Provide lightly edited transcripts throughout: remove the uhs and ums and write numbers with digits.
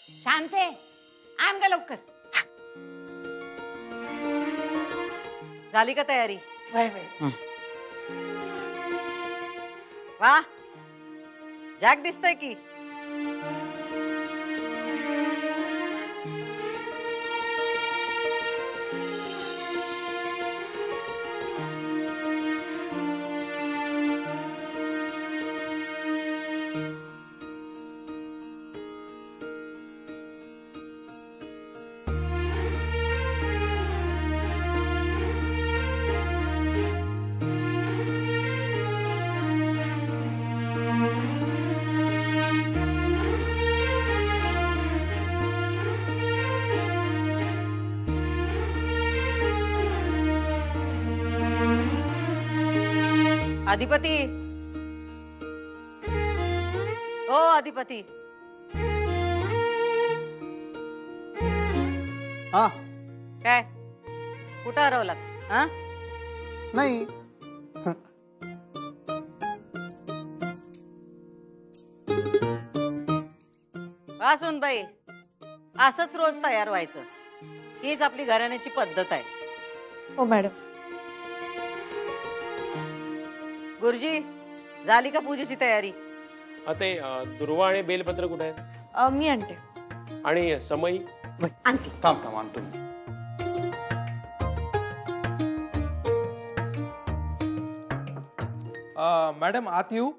शांत आहे, आण ग लवकर. झाली का तयारी? वय वय. वा, जॅक दिसतंय की. अधिपती, ओ अधिपती. हा काय कुठं हरवलात? हा नाही. वासून बाई, असंच रोज तयार व्हायचं, हीच आपली घराण्याची पद्धत आहे. हो मॅडम. गुरुजी, झाली का पूजेची तयारी? ते दुर्वा आणि बेलपत्र कुठे आहेत? मी आणते. आणि समई? आणते. थांब थांब आणतो. मॅडम आत येऊ?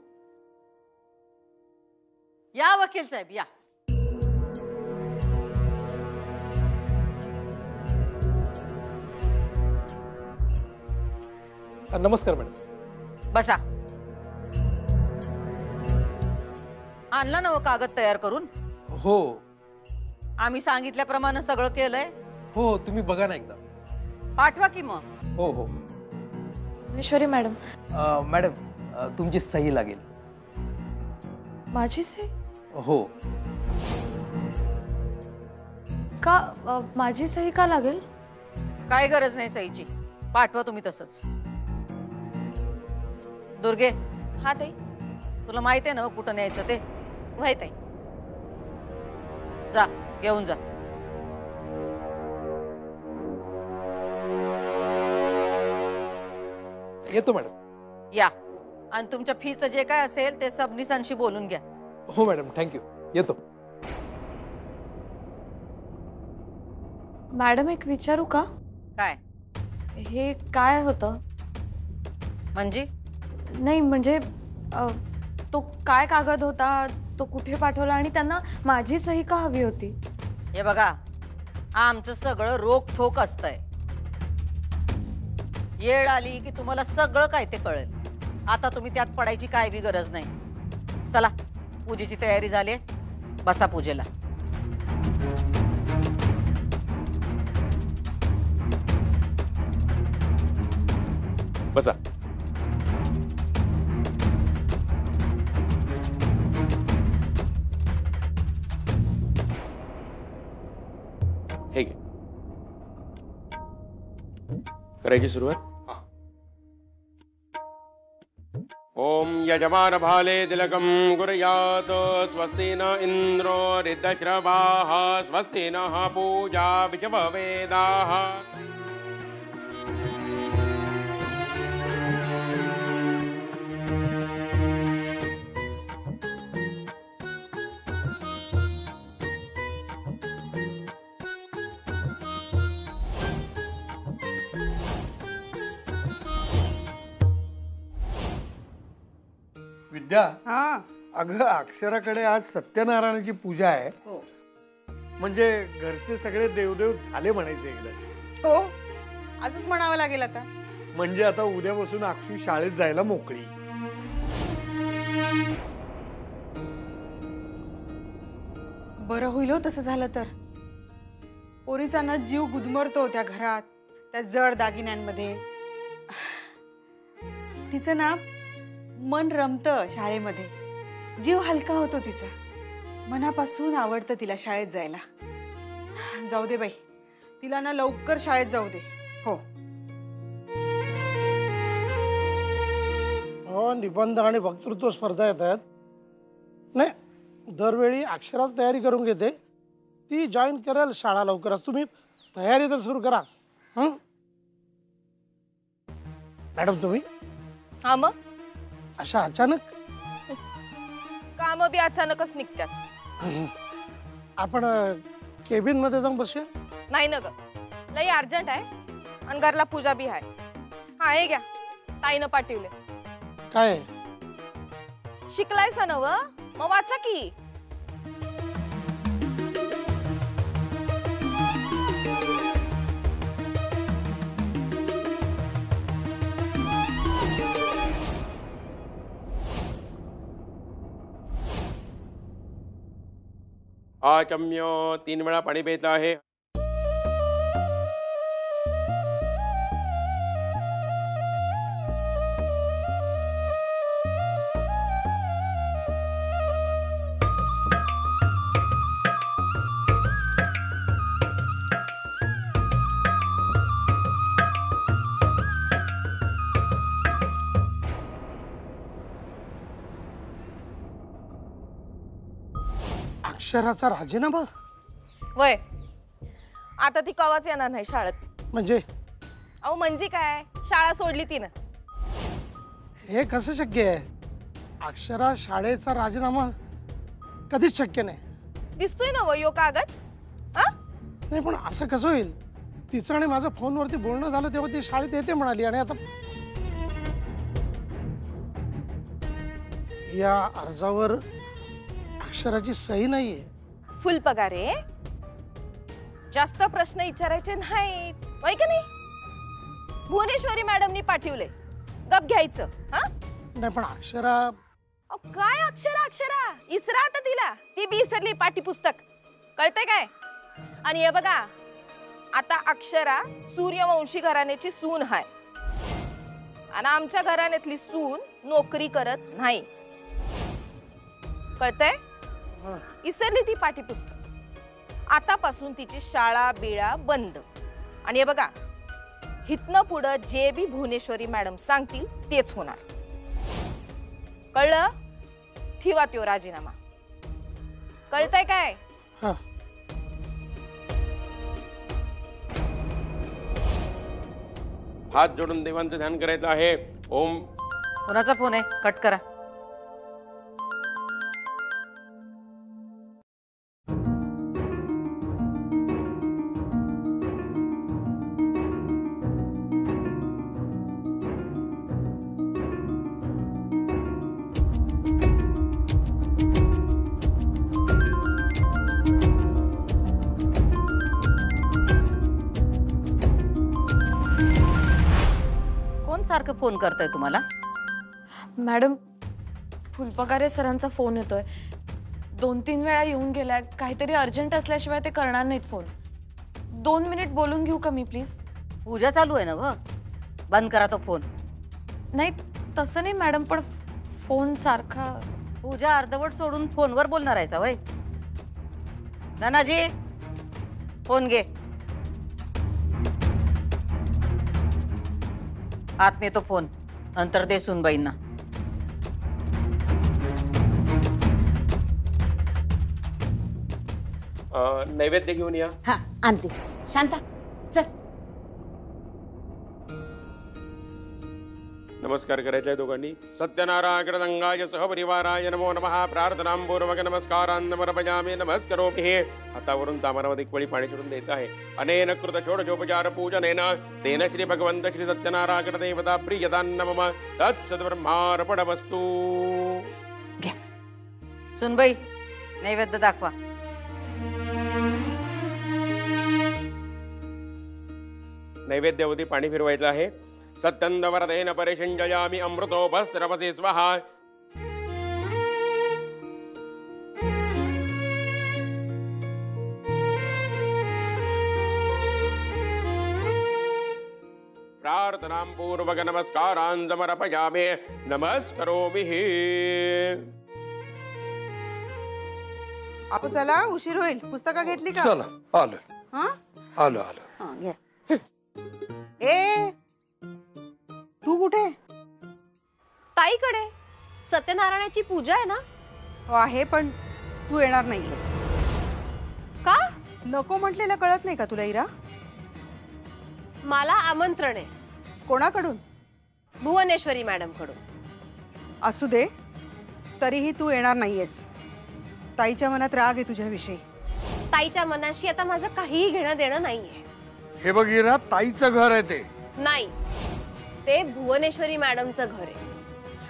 या वकील साहेब या. नमस्कार मॅडम. बसा. आणला ना कागद तयार करून? हो आम्ही सांगितल्याप्रमाणे सगळं केलंय. हो, तुम्ही बघा ना एकदा. पाठवा की मग. हो हो ईश्वरी मॅडम. मॅडम तुमची सही लागेल. माझी सही? हो. का माझी सही का लागेल? काय गरज नाही सहीची, पाठवा तुम्ही तसंच. दुर्गे. हा ताई. तुला माहित आहे ना कुठं न्यायचं ते? वय ताई. जा घेऊन जा. येतो मॅडम. या, आणि तुमच्या फीचं जे काय असेल ते सबनीसांशी बोलून घ्या. हो मॅडम, थँक्यू. येतो. मॅडम एक विचारू का? काय? हे काय होतं? म्हणजे? नाही म्हणजे तो काय कागद होता, तो कुठे पाठवला आणि त्यांना माझी सही का हवी होती? हे बघा, आमचं सगळं रोखठोक असतंय. येळ आली की तुम्हाला सगळं काय ते कळेल. आता तुम्ही त्यात पडायची काय बी गरज नाही. चला, पूजेची तयारी झाली, बसा पूजेला. बसा. हे घे. करायची सुरुवात. ओम यजमान भाले तिलकम कुर्यात. स्वस्ति न इंद्रो ऋद्धश्रवाः. स्वस्ति नः पूजा विषववेदाः. विद्या, अगं अक्षराकडे आज सत्यनारायणाची पूजा आहे. म्हणजे घरचे सगळे देवदेव झाले म्हणायचे एकदा. हो, असंच म्हणावं लागेल आता. म्हणजे आता उद्यापासून अक्षू शाळेत जायला मोकळी. बरं होईल हो तसं झालं तर. पोरीचा ना जीव गुदमरतो त्या घरात, त्या जड दागिन्यांमध्ये. तिचं ना मन रमतं शाळेमध्ये, जीव हलका होतो तिचा. मनापासून आवडतं तिला शाळेत जायला. जाऊ दे बाई, तिला ना लवकर शाळेत जाऊ दे. हो हो, निबंध आणि वक्तृत्व स्पर्धा येत आहेत. नाही, दरवेळी अक्षराच तयारी करून घेते ती जॉईन करेल शाळा लवकरच. तुम्ही तयारी तर सुरू करा. हं? मॅडम तुम्ही हा मग अशा अचानक काम बी अचानकच निघतात. आपण केबिन मध्ये जाऊन बसूया. नाही ना ग, लई अर्जंट आहे आणि घरला पूजा बी आहे. हा हे घ्या, ताईनं पाठवले. काय शिकलायसा नव, मग वाचा की. हा चम्य 3 वेळा पाणी प्यायचं आहे. अक्षराचा राजीनामा वय आता ती कवाच येणार नाही शाळेत. म्हणजे अहो म्हणजे काय, शाळा सोडली तिनं. हे कसं शक्य आहे? अक्षरा शाळेचा राजीनामा कधीच शक्य नाही. दिसतोय ना वय यो कागद. हा नाही पण असं कसं होईल? तिचं आणि माझं फोनवरती बोलणं झालं तेव्हा ती शाळेत येते म्हणाली आणि आता या अर्जावर अक्षराची सही नाहीये. फुल पगार आहे, जास्त प्रश्न विचारायचे नाहीत, होय का नाही? भुवनेश्वरी मॅडमनी पाठवले, गप घ्यायचं. हा नाही पण अक्षरा अहो, काय अक्षरा अक्षरा इसरा आता तिला, ती बी इसरली पाठ्यपुस्तक. कळतंय काय? आणि हे बघा, आता अक्षरा सूर्यवंशी घराण्याची सून आहे आणि आमच्या घराण्यातली सून नोकरी करत नाही. कळतंय? इसरली ती पाठ्यपुस्तक. आतापासून तिची शाळा बिळा बंद. आणि हे बघा, हितनं पुढं जे बी भुवनेश्वरी मॅडम सांगतील तेच होणार. कळलं? ठेवा त्यो राजीनामा. कळतंय काय? हा हात जोडून देवांचं ध्यान करायचं आहे. ओम. कोणाचा फोन आहे? कट करा. सारखं फोन करताय तुम्हाला? मॅडम, फुलपगारे सरांचा फोन येतोय. 2-3 वेळा येऊन गेलाय. काहीतरी अर्जंट असल्याशिवाय ते करणार नाहीत फोन. 2 मिनिट बोलून घेऊ का मी प्लीज? पूजा चालू आहे ना व, बंद करा तो फोन. नाही तसं नाही मॅडम, पण फोन सारखा. पूजा अर्धवट सोडून फोनवर बोलणार आहे वय? नानाजी फोन घे. आत नेतो फोन, नंतर दे सुनबाईंना. नैवेद्य घेऊन या. हा आणते. शांता चल. नमस्कार करायचा आहे दोघांनी. सत्यनारायण गंगाय सहपरिवाराय नमो नमः. प्रार्थनापूर्वक नमस्कारांदमर्पयामि नमस्करोमि. हे हातावरून तामरामध्ये एक वळी पाणी सोडून द्यायचं आहे. अनेन कृत षोडशोपचार पूजनेन तेन श्री भगवंत श्री सत्यनारायण देवता प्रियदान मम तत्सद्ब्रह्मार्पणमस्तु. घ्या. सुनबाई नैवेद्य दाखवा. नैवेद्यावधी पाणी फिरवायचं आहे. सत्यंदवरदेन परिषंजयामि अमृतोपस्त्रपसे स्वाहा. प्रार्थनां पूर्वक नमस्कारान् समर्पयामि नमस्करोमि. आपण चला, उशीर होईल. पुस्तकं घेतली का? चला आलो हा आलो आलो. हा, घ्या. ए तू कुठे? ताईकडे सत्यनारायणाची पूजा आहे ना. हो आहे, पण तू येणार नाहीयेस. का? नको म्हटलेलं कळत नाही का तुला इरा? मला आमंत्रण आहे कोणाकडून? भुवनेश्वरी मॅडम कडून. असू दे, तरीही तू येणार नाहीयेस. ताईच्या मनात राग आहे तुझ्याविषयी. ताईच्या मनाशी आता माझं काहीही घेणं देणं नाहीये. हे बघ इरा, ताईचं घर आहे ते. नाही, ते भुवनेश्वरी मॅडमचं घर आहे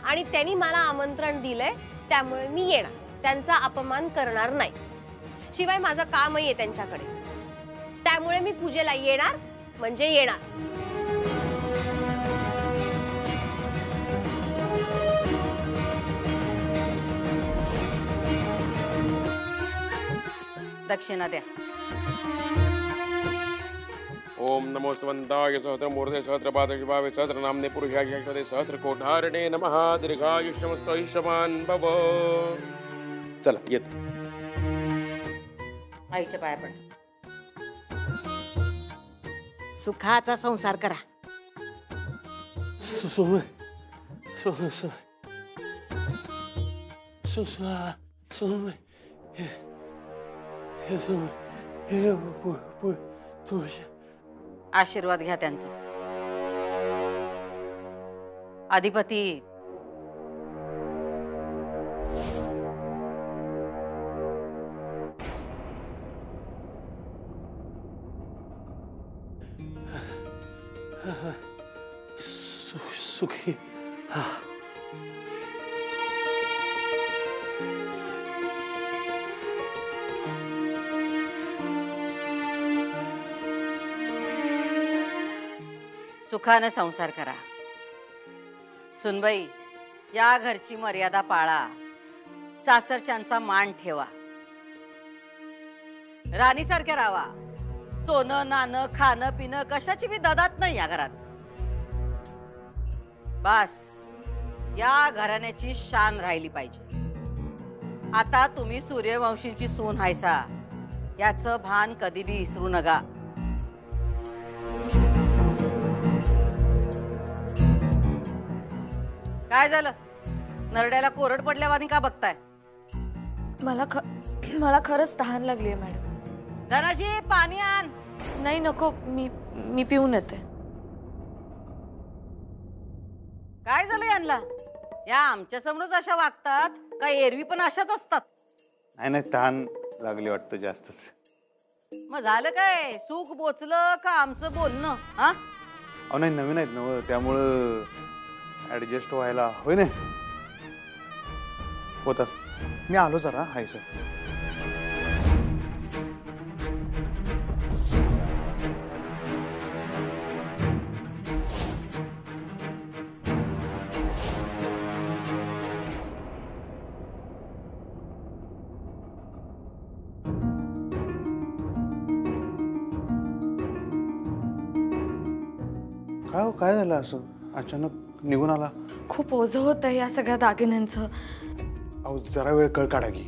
आणि त्यांनी मला आमंत्रण दिलंय, त्यामुळे मी येणार. त्यांचा अपमान करणार नाही. शिवाय माझं कामही आहे त्यांच्याकडे, त्यामुळे मी पूजेला येणार म्हणजे येणार. दक्षिणा द्या. ओम नमोस्तवंताय सहस्रमूर्ते सहस्रपादशिभावे सहस्रनाम्ने पुरुषाय शाश्वते सहस्रकोठारणे नमः. दीर्घायुष्यमस्तु आयुष्यवान भव. चला येत. आईच्या पाया पड. सुखाचा संसार करा. सुसुम सुसुम सुसुम आशीर्वाद घ्या त्यांचा. अधिपती सुखी. सुखाने संसार करा. सुनबाई, या घरची मर्यादा पाळा. सासरच्यांचा मान ठेवा. राणीसारखे राहा. सोनं नाणं खाणं पिणं कशाची बी ददात नाही या घरात. बस या घराण्याची शान राहिली पाहिजे. आता तुम्ही सूर्यवंशींची सून हायसा, याचं भान कधी बी विसरू नका. काय झालं? नरड्याला कोरड पडल्यावानी का बघताय? मला खरंच तहान लागलीये मॅडम. धनाजी पाणी आण. नाही नको, मी पिऊन येते. काय झालं यांना? या आमच्या समोरच अशा वागतात का एरवी पण अशाच असतात? नाही तहान लागली वाटतं जास्तच. मग झालं काय? सुख बोचलं का आमचं बोलणं? हा अहो नाही, नवीन आहेत ना त्यामुळं ऍडजस्ट व्हायला होय ना होतात. मी आलो जरा. Hi sir. काय हो, काय झालं असं अचानक निघून आला? खूप ओझं होतं या सगळ्या दागिन्यांचं. अहो जरा वेळ कळ काढा की,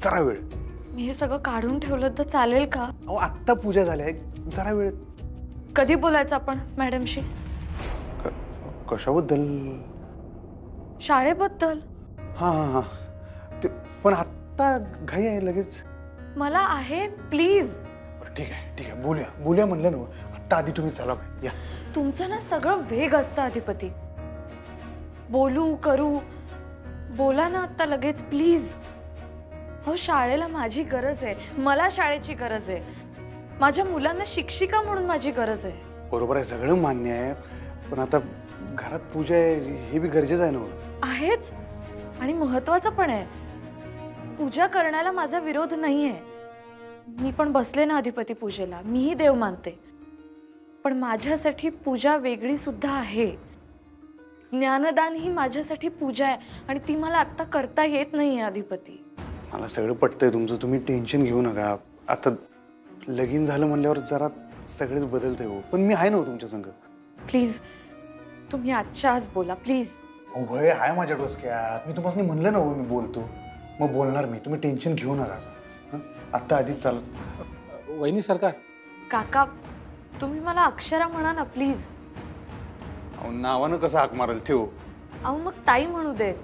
जरा वेळ. मी हे सगळं काढून ठेवलं तर चालेल का? अहो आत्ता पूजा झाली आहे, जरा वेळ. कधी बोलायचं आपण मॅडमशी? कशाबद्दल? शाळेबद्दल. हां हां हां ते पण आत्ता घाई आहे लगेच. मला आहे प्लीज. ठीक आहे बोलूया म्हणलं ना. आत्ता आधी तुम्ही चला या. तुमचं ना सगळं वेग असतं अधिपती. बोलू करू, बोला ना आता लगेच प्लीज. अहो शाळेला माझी गरज आहे. मला शाळेची गरज आहे. माझ्या मुलांना शिक्षिका म्हणून माझी गरज आहे. बरोबर आहे, सगळं मान्य आहे. पण आता घरात पूजा आहे हे बी गरजेचं आहे ना. आहेच आणि महत्वाचं पण आहे. पूजा करण्याला माझा विरोध नाहीये. मी पण बसले ना अधिपती पूजेला. मीही देव मानते. पण माझ्यासाठी पूजा वेगळी सुद्धा आहे. ज्ञानदान ही माझ्यासाठी पूजा आहे आणि ती मला आता करता येत नाहीये अधिपती. मला सगळं पटतंय तुमचं. तुम्ही टेन्शन घेऊ नका. आता लगीन झालं म्हणल्यावर जरा सगळेच बदलतंय हो. पण मी आहे ना तुमच्या संग. प्लीज तुम्ही आजच्या आज बोला प्लीज. वय आहे माझ्या डोसक्यात. मी तुम्हाला म्हणलं ना मी बोलतो. मग बोलणार मी. तुम्ही टेन्शन घेऊ नका. आत्ता आधीच चालत. वहिनी सरकार. काका तुम्ही मला अक्षरा म्हणा ना प्लीज. अहो नावानं कसं हाक मारल ठेव. अहो मग ताई म्हणू देत.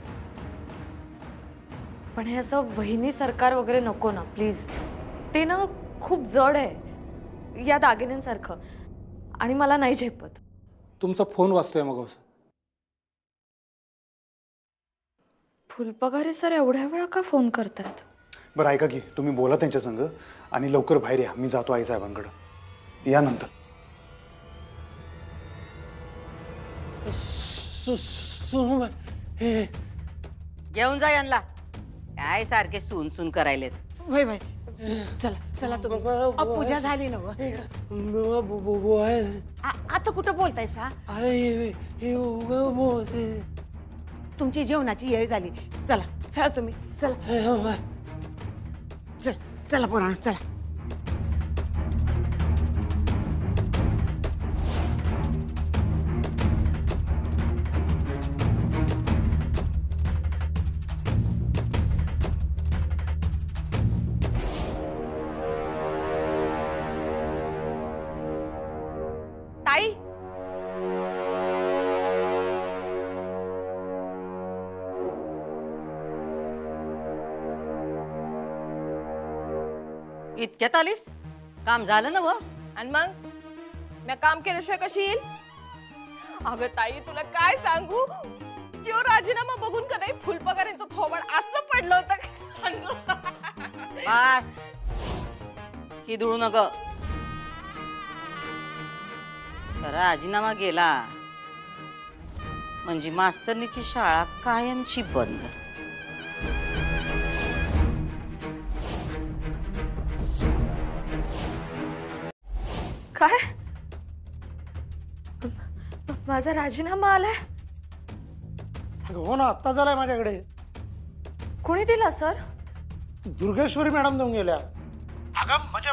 पण हे असं वहिनी सरकार वगैरे नको ना प्लीज. ते ना खूप जड आहे या दागिन्यांसारखं आणि मला नाही झेपत. तुमचा फोन वाजतोय मग असं. फुलपगारे सर एवढ्या वेळा का फोन करतात? बरं ऐका की, तुम्ही बोला त्यांच्या संग आणि लवकर बाहेर या. मी जातो आईसाहेबांकडे. या नंतर. घेऊन जा यांना. काय सारखे सून सून करायलेत. होय होय, चला चला तुम्ही. पूजा झाली ना? आता कुठं बोलतायसा? तुमची जेवणाची वेळ झाली. चला चला तुम्ही, चला चल चला पोरांनो, चला. ताई, इतक्यात आलीस? काम झालं ना व? आणि मग मी काम केल्याशिवाय कशी येईल? अगं ताई, तुला काय सांगू, त्यो राजीनामा बघून का नाही फुलपगारांचं थोबड असं पडलं होतं. बस ही दुळू नग. राजीनामा गेला म्हणजे मास्तरनीची शाळा कायमची बंद. काय? माझा राजीनामा आलाय? हो ना, आत्ता झालाय माझ्याकडे. कोणी दिला सर? दुर्गेश्वरी मॅडम देऊन गेल्या. अगं म्हणजे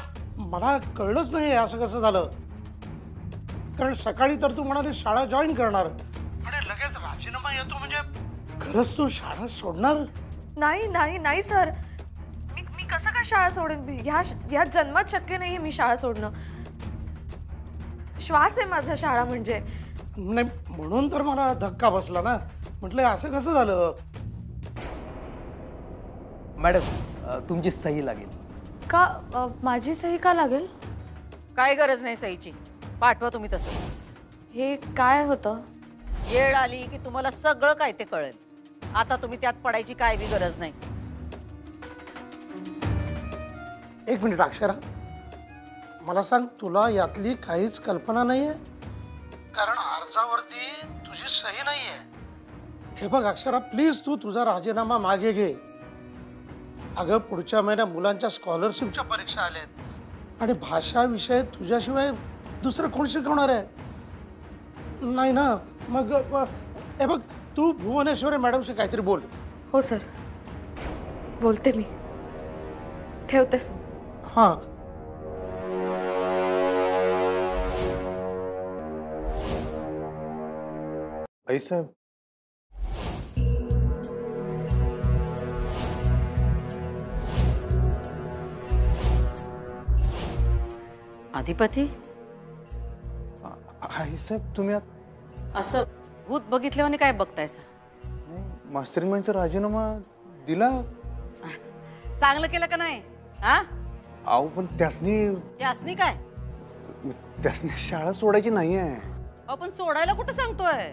मला कळलंच नाही असं कसं झालं, कारण सकाळी तर तू म्हणाली शाळा जॉईन करणार आणि लगेच राजीनामा येतो. म्हणजे खरंच तू शाळा सोडणार? नाही नाही नाही सर, मी कसं काय शाळा सोडेन? ह्या जन्मात शक्य नाहीये मी शाळा सोडणं. श्वास आहे माझा शाळा म्हणजे. नाही, म्हणून तर मला धक्का बसला ना. म्हटलं असं कसं झालं? मॅडम तुमची सही लागेल. का माझी सही का लागेल? काय गरज नाही सहीची, पाठवा तुम्ही तसं. हे काय होतं? येळ आली की तुम्हाला सगळं काय ते कळेल. आता तुम्ही त्यात पडायची काय बी गरज नाही. एक मिनिट अक्षरा, मला सांग, तुला यातली काहीच कल्पना नाहीये? कारण अर्जावरती तुझी सही नाहीये. हे बघ अक्षरा, प्लीज तू तुझा राजीनामा मागे घे. अगं पुढच्या महिन्यात मुलांच्या स्कॉलरशिपच्या परीक्षा आल्यात आणि भाषा विषय तुझ्याशिवाय दुसरं कोण शिकवणार आहे? नाही ना. मग हे बघ, तू भुवनेश्वरी मॅडमशी काहीतरी बोल. हो सर, बोलते मी. ठेवते फोन. हां. आईसाहेब, अधिपती, आईसाहेब तुम्ही असं भूत बघितल्याने काय बघतायसा? मास्तरीमाईंचा राजीनामा दिला? चांगलं केलं का नाही? हा, अहो पण त्यासनी काय? त्यासनी शाळा सोडायची नाहीये. आपण सोडायला कुठं सांगतोय?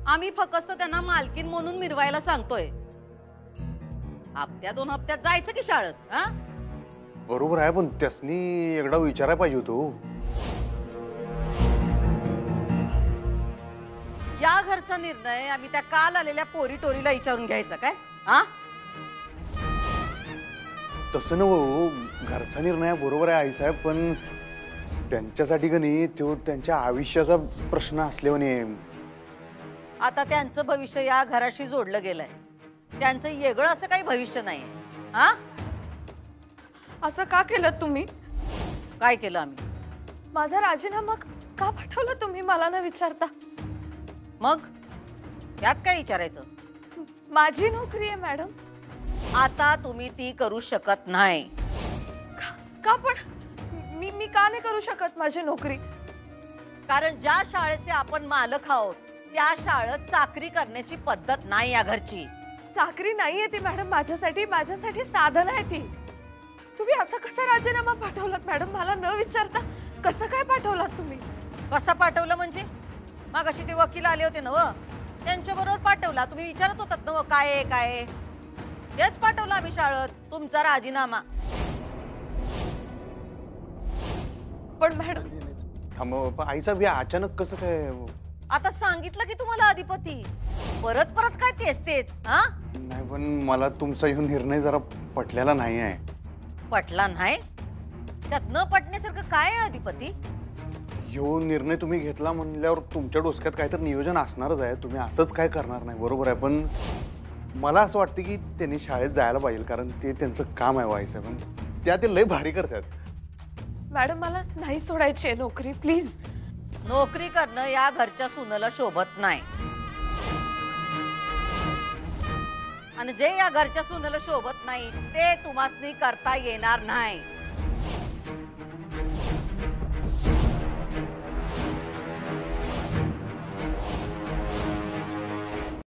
आम्ही फक्त त्यांना मालकीन म्हणून मिरवायला सांगतोय. हप्त्या 2 हप्त्यात जायचं की शाळेत. हा, बरोबर आहे, पण त्यासनी एकदा विचारायला पाहिजे होतो. या घरचा निर्णय आम्ही त्या काल आलेल्या पोरी टोरीला विचारून घ्यायचा काय? हा, तसं नव्ह, घरचा निर्णय बरोबर आहे आईसाहेब, पण त्यांच्यासाठी का नाही तो त्यांच्या आयुष्याचा प्रश्न असल्याने. आता त्यांचं भविष्य या घराशी जोडलं गेलंय. त्यांचं वेगळं असं काही भविष्य नाही. हा, असं का केलं तुम्ही? काय केलं आम्ही? माझा राजीनामा का पाठवला तुम्ही मला न विचारता? मग त्यात काय विचारायचं? माझी नोकरी आहे मॅडम. आता तुम्ही ती करू शकत नाही. का पण? मी का नाही करू शकत माझी नोकरी? कारण ज्या शाळेचे आपण मालक आहोत त्या शाळेत चाकरी करण्याची पद्धत नाही या घरची. चाकरी नाहीये ती मॅडम, माझ्यासाठी साधन आहे ती. तुम्ही असा कसा राजीनामा पाठवलात मॅडम? मला न विचारता कसं काय पाठवलात तुम्ही? कसं पाठवलं म्हणजे? मग अशी ते वकील आले होते ना व, त्यांच्या बरोबर पाठवला. तुम्ही विचारत होतात ना व, काय आहे काय आहे? तेच पाठवलं आम्ही शाळेत, तुमचा राजीनामा. पण मॅडम थांब, आईचा बी अचानक कसं काय? आता सांगितलं की तुम्हाला अधिपती, परत परत काय तेच तेच? हा, नाही पण मला तुमचा ह्यो निर्णय जरा पटलेला नाही आहे. पटला नाही? त्यात न पटण्यासारखं काय आहे अधिपती? ह्यो निर्णय तुम्ही घेतला म्हणल्यावर तुमच्या डोसक्यात काहीतरी नियोजन असणारच आहे. तुम्ही असंच काय करणार नाही, बरोबर आहे. पण मला असं वाटतं की त्यांनी शाळेत जायला पाहिजे, कारण ते त्यांचं काम आहे व्हायचं. पण त्या ते लय भारी करतात. मॅडम मला नाही सोडायची आहे नोकरी, प्लीज. नोकरी करणं या घरच्या सुनेला शोभत नाही, आणि जे या घरच्या सुनेला शोभत नाही ते तुम्हासनी करता येणार नाही.